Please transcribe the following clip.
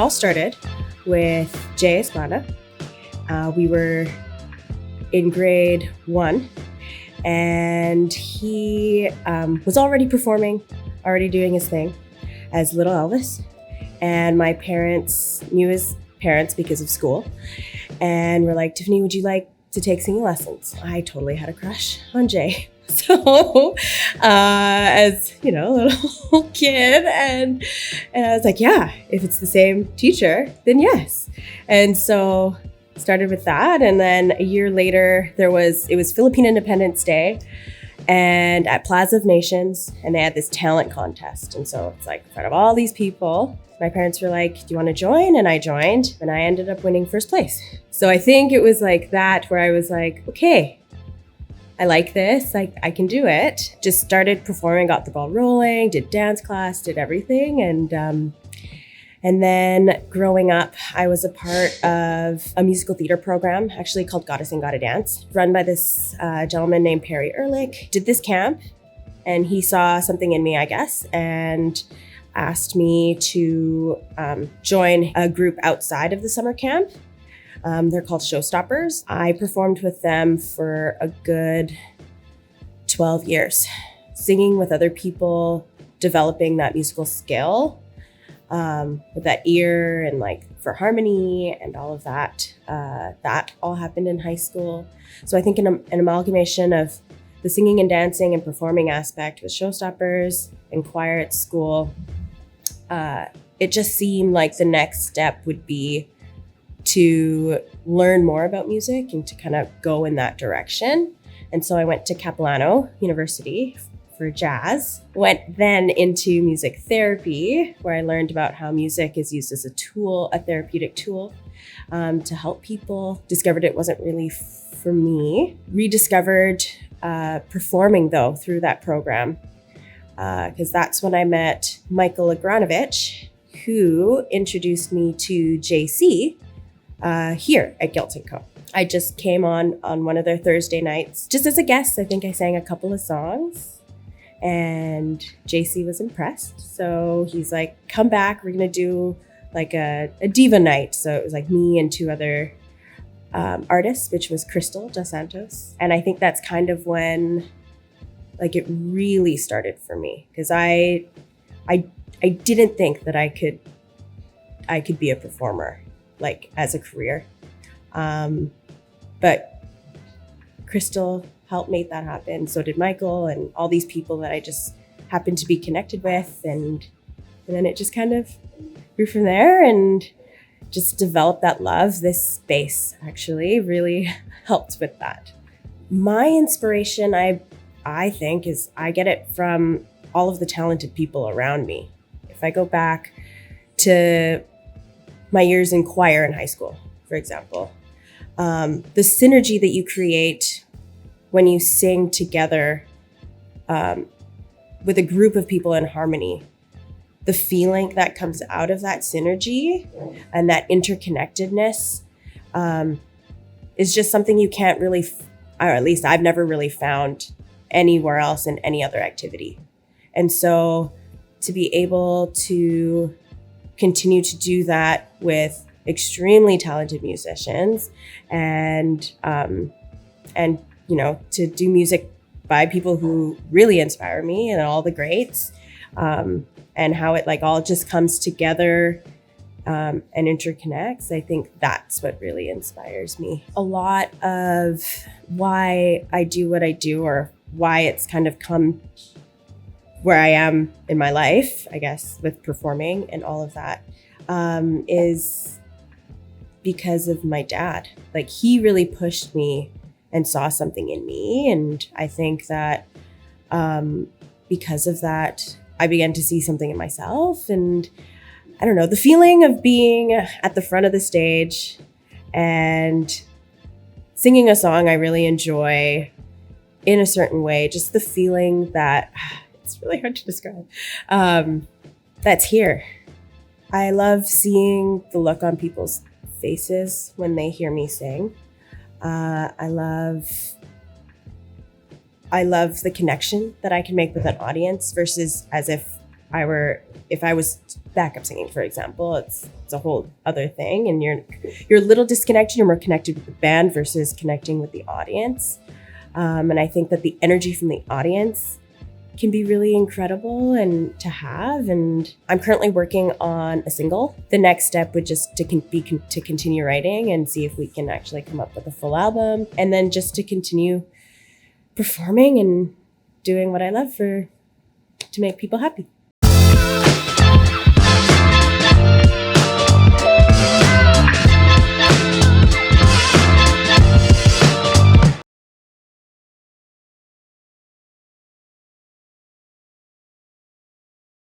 all started with Jay Espada. We were in grade 1, and he was already performing, already doing his thing as Little Elvis. And my parents knew his parents because of school, and were like, Tiffany, would you like to take singing lessons? I totally had a crush on Jay. So, as you know, a little kid, and I was like, yeah, if it's the same teacher, then yes. And so started with that, and then a year later, it was Philippine Independence Day, and at Plaza of Nations, and they had this talent contest, and so it's like in front of all these people. My parents were like, do you want to join? And I joined, and I ended up winning first place. So I think it was like that where I was like, okay, I like this, I can do it. Just started performing, got the ball rolling, did dance class, did everything. And then growing up, I was a part of a musical theater program, actually called Gotta Sing, Gotta Dance, run by this gentleman named Perry Ehrlich. Did this camp, and he saw something in me, I guess, and asked me to join a group outside of the summer camp. They're called Showstoppers. I performed with them for a good 12 years, singing with other people, developing that musical skill, with that ear and like for harmony and all of that. That all happened in high school. So I think an amalgamation of the singing and dancing and performing aspect with Showstoppers and choir at school, it just seemed like the next step would be to learn more about music and to kind of go in that direction. And so I went to Khatsahlano University for jazz, went then into music therapy, where I learned about how music is used as a tool, a therapeutic tool, to help people. Discovered it wasn't really for me. Rediscovered performing though through that program, because that's when I met Michael Agranovich, who introduced me to JC, here at Guilt & Co. I just came on one of their Thursday nights, just as a guest. I think I sang a couple of songs, and JC was impressed. So he's like, come back, we're gonna do like a diva night. So it was like me and 2 other artists, which was Crystal Dos Santos. And I think that's kind of when like it really started for me, because I didn't think that I could be a performer, like as a career. But Crystal helped make that happen. So did Michael and all these people that I just happened to be connected with. And then it just kind of grew from there, and just developed that love. This space actually really helped with that. My inspiration, I think, is I get it from all of the talented people around me. If I go back to my years in choir in high school, for example, the synergy that you create when you sing together with a group of people in harmony, the feeling that comes out of that synergy and that interconnectedness is just something you can't really, or at least I've never really found anywhere else in any other activity. And so to be able to continue to do that with extremely talented musicians, and you know, to do music by people who really inspire me and all the greats, and how it like all just comes together and interconnects. I think that's what really inspires me. A lot of why I do what I do, or why it's kind of come where I am in my life, I guess, with performing and all of that, is because of my dad. Like, he really pushed me and saw something in me. And I think that because of that, I began to see something in myself. And I don't know, the feeling of being at the front of the stage and singing a song I really enjoy in a certain way, just the feeling that, it's really hard to describe, that's here. I love seeing the look on people's faces when they hear me sing. I love the connection that I can make with an audience, versus as if if I was backup singing, for example, it's a whole other thing, and you're a little disconnected. You're more connected with the band versus connecting with the audience. And I think that the energy from the audience can be really incredible and to have. And I'm currently working on a single. The next step would just to continue writing and see if we can actually come up with a full album, and then just to continue performing and doing what I love to make people happy.